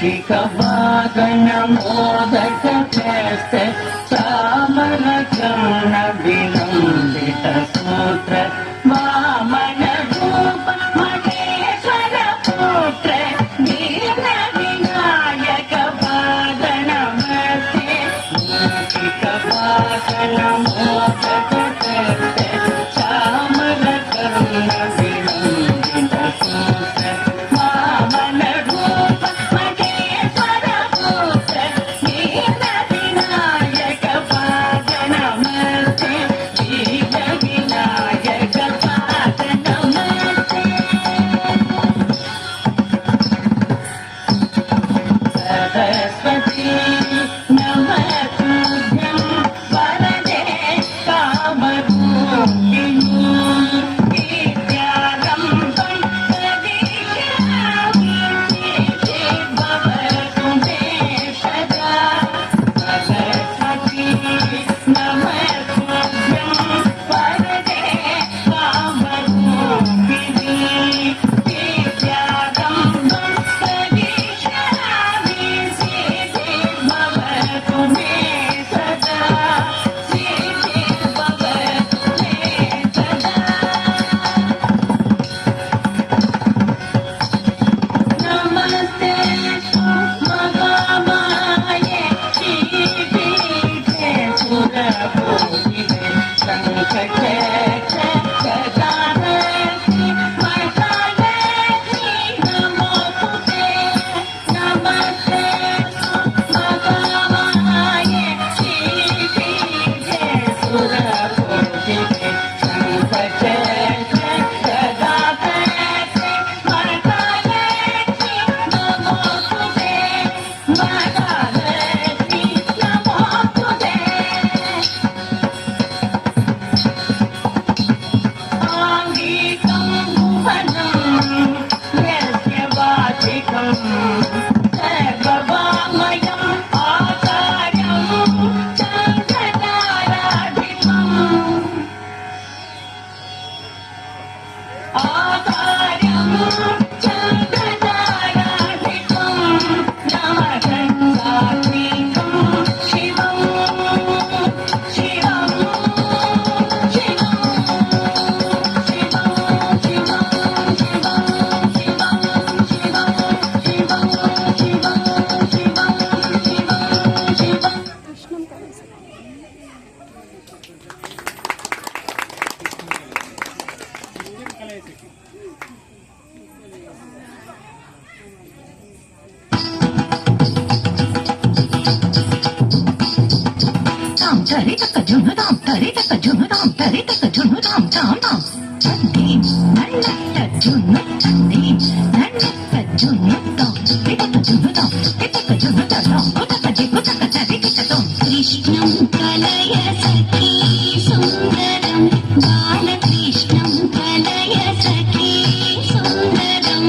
మూషిక వాగన మోదక చేస్తే తామర కర్ణ విలంబిత సూత్ర వామన రూప మహేశ్వర పుత్ర దీన వినాయక వాగన మధ్య మూషిక వాగన మోదక చేస్తే తామర కర్ణ విలంబిత సూత్ర వామన రూప మహేశ్వర పుత్ర దీన వినాయక వాగన మధ్య దీన వినాయక వాగన మధ్య సరస్వతి నమస్తుభ్యం వరదే కామరూపిణి విద్యారంభం ప్రదిశామి భవతు మే సదా సరస్వతి నమస్తుభ్యం వరదే కామరూపిణి విద్యారంభం ప్రదిశామి భవతు మే సదా భవతు మే సదా నమస్తే మగామాయే శ్రీపీఠే సురభూషితే సంకటే గదాధరి మహాలక్ష్మి నమోస్తుతే నమస్తే మగామాయే శ్రీపీఠే సురభూషితే సంకటే గదాధరి మహాలక్ష్మి నమోస్తుతే మహాలక్ష్మి నమోస్తుతే ఆంగికం భువనం యస్య వాచికం సర్వవామయం ఆకారం చంద్రతారాధిపం ఆకారం చంద్రతారాధిపం నమః శివం శివం శివం శివం శివం శివం శివం శివం శివం శివం శివం శివం శివం తాం తరి తక్క జును తాం తరి తక్క జును తాం తరి తక్క జును తాం తాం తాం తందీం నన్నట్ట జును తందీం నన్నట్ట జును తాం తితక జును తాం తితక జును తాం కుతక జిగు తక తరి కితతం కృష్ణం కలయ సఖీ సుందరం బాలకృష్ణం కలయ సఖీ సుందరం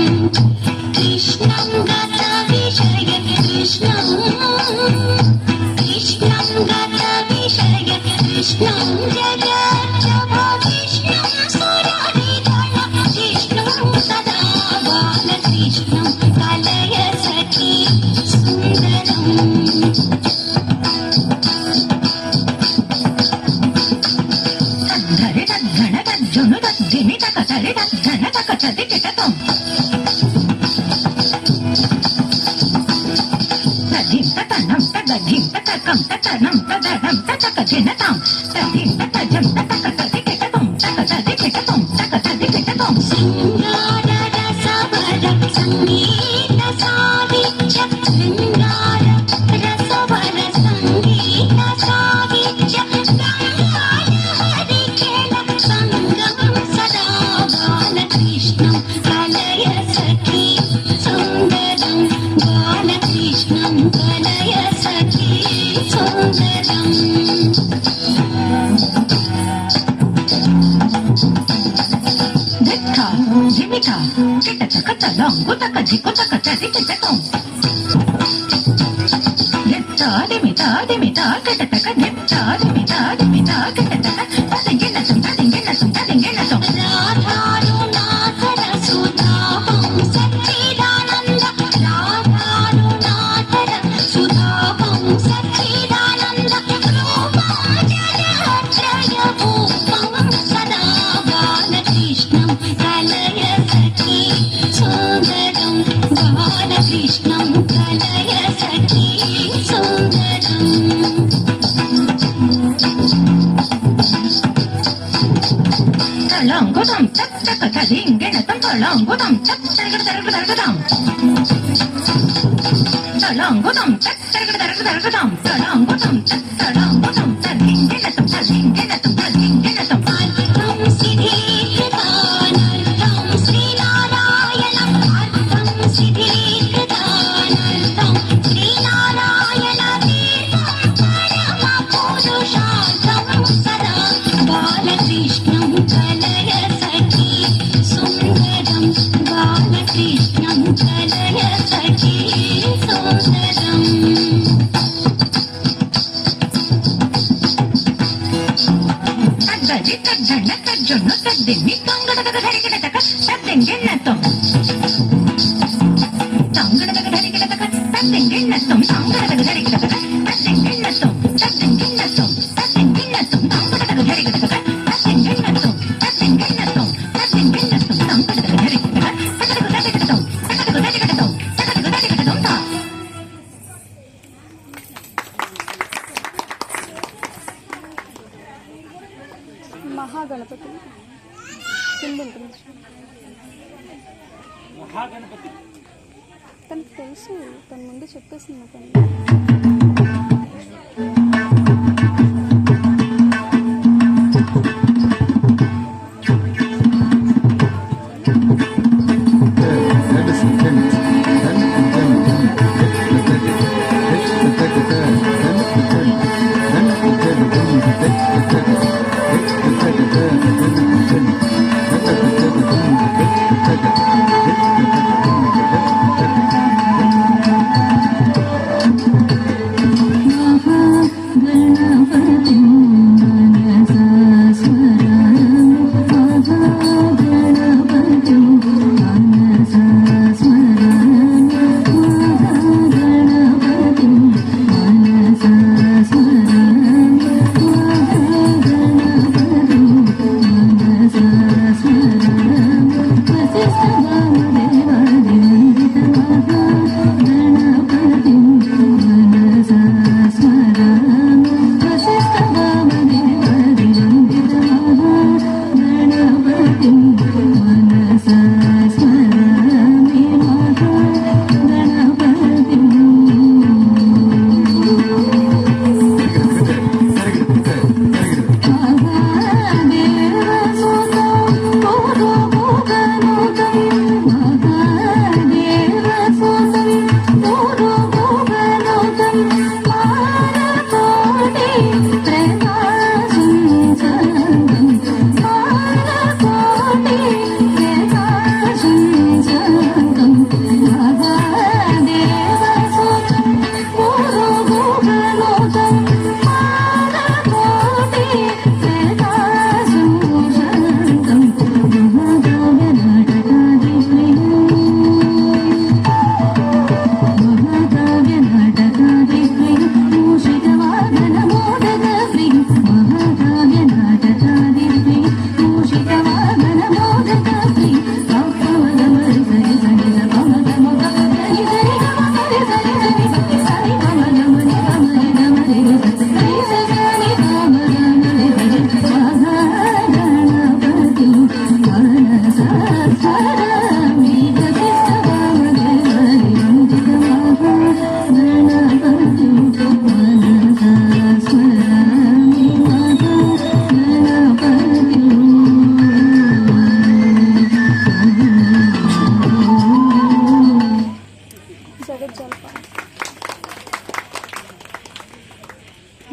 కృష్ణం గత విషయ కృష్ణం కృష్ణం గత విషయ కృష్ణం జగజ్జభవిష్ణం సురహృదయ కృష్ణం సదా బాలకృష్ణం కలయ సఖీ సుందరం తద్ధరి తద్ధణ తజ్జును తద్ధిమి తక తరి తద్ధణ తక తది కిటతం తధిం తతనం తగధిం తతకం తతనం తదనం తతక జినతాం తధిం తతజం తతక తది కిటతం తక తది కిటతం తక తది కిటతం శృంగార రసవర సంగీత సావిత్య శృంగార రసవర సంగీత సావిత్య గంగార హరికేల సంగమం సదా బాలకృష్ణం కలయ సఖీ సుందరం బాలకృష్ణం కలయ సఖీ సుందరం ధిక్క ధిమిక కిటచక తలంగు తక జికు తక చది కిటకం ధిత్త ధిమిత ధిమిత కిటతక ధిత్త ధిమిత ధిమిత కిటతక తదింగిన సం తదింగిన సం తదింగిన సం రాధారునాథ రసుధామం సచ్చిదానంద రాధారునాథ చక్క తదింగిణతం తళంగుతం చక్ తరగడ తరగడ తరగదాం తళంగుతం చక్ తరగడ తరగడ తరగదాం తళంగుతం చక్ తళంగుతం తదింగిణతం తదింగిణతం తదింగిణతం అర్థం సిద్ధీకృతానర్థం శ్రీనారాయణం అర్థం సిద్ధీకృతానర్థం శ్రీనారాయణ పరమ పురుషార్థం సదా బాలకృష్ణం కలయ సఖీ సుందరం బాలకృష్ణం కలయ సఖీ సుందరం తగ్గది తగ్గణ తజ్జును తద్దిన్ని తంగడగ ధరిగడగ తద్దింగిణతం తంగడగ ధరిగడగ తద్దింగిణతం తంగడగ ధరిగడగ తద్దింగిణతం తద్దింగిణతం తద్దింగిణతం తంగడగ ధరిగడగ తద్దింగిణతం తద్దింగిణతం తద్దింగిణతం తంగడగ ధరిగడగ తగడగ ధరిగడగ తగడగ ధరిగడగ తగడగ ధరిగడగ తా మహాగణపతి కింద ఉంటుంది. తనకు తెలుసు, తన ముందు చెప్పేసింది తను.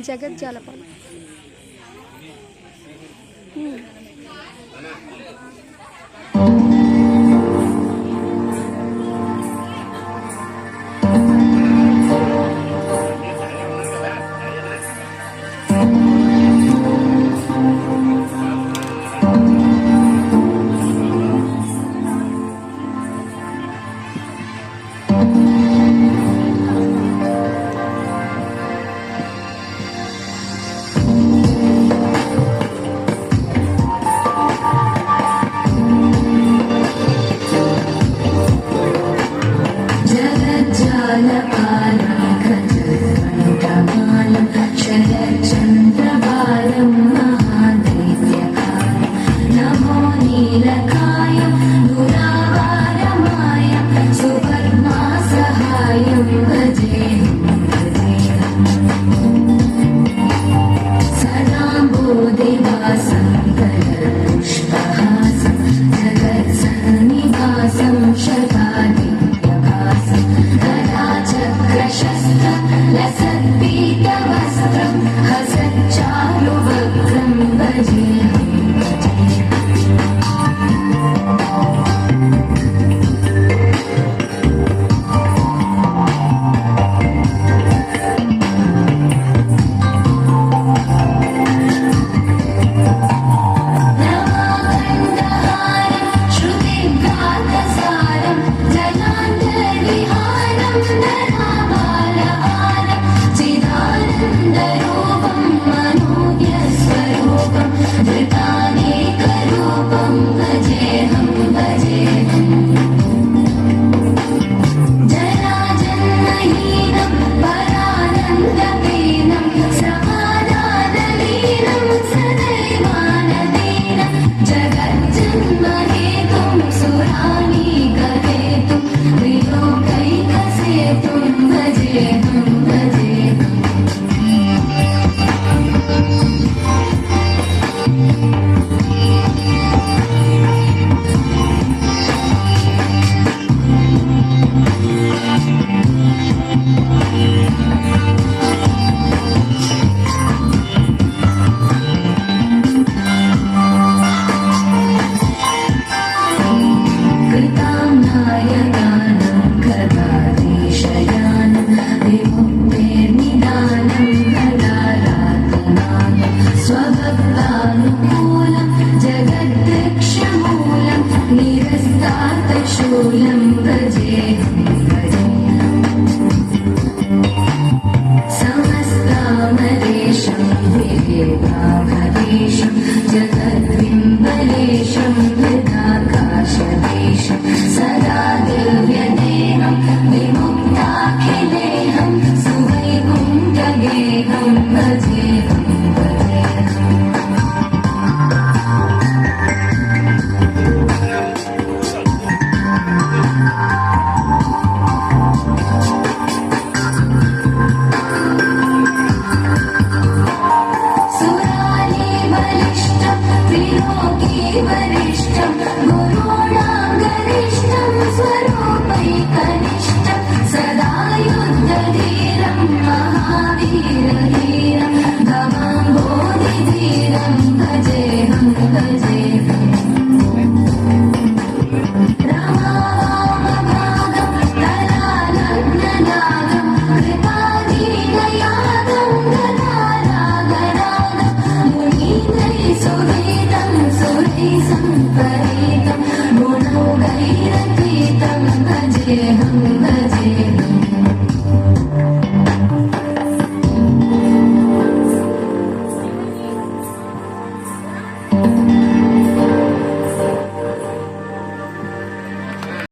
జగజ్జాలపాలం. हसन्पीतवस्त्रं हसच्च